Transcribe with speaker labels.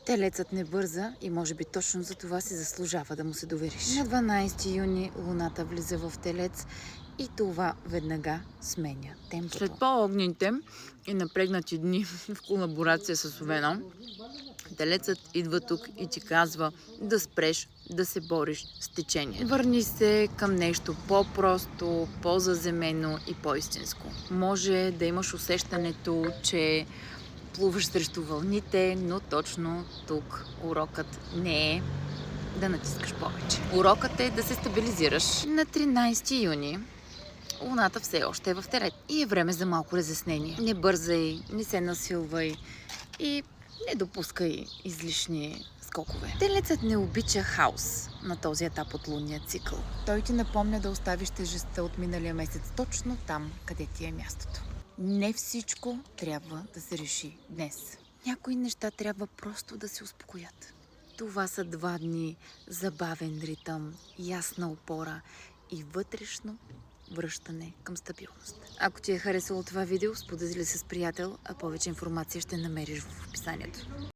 Speaker 1: Телецът не бърза и може би точно за това си заслужава да му се довериш. На 12 юни луната влиза в Телец и това веднага сменя темпото.
Speaker 2: След по-огнените и напрегнати дни в колаборация с Овена, Телецът идва тук и ти казва да спреш да се бориш с течението. Върни се към нещо по-просто, по-заземено и по-истинско. Може да имаш усещането, че плуваш срещу вълните, но точно тук урокът не е да натискаш повече. Урокът е да се стабилизираш. На 13 юни луната все още е в Телец и е време за малко разяснение. Не бързай, не се насилвай и не допускай излишни скокове. Телецът не обича хаос на този етап от лунния цикъл.
Speaker 1: Той ти напомня да оставиш тежестта от миналия месец точно там, къде ти е мястото. Не всичко трябва да се реши днес. Някои неща трябва просто да се успокоят. Това са 2 дни забавен ритъм, ясна опора и вътрешно връщане към стабилност. Ако ти е харесало това видео, сподели се с приятел, а повече информация ще намериш в описанието.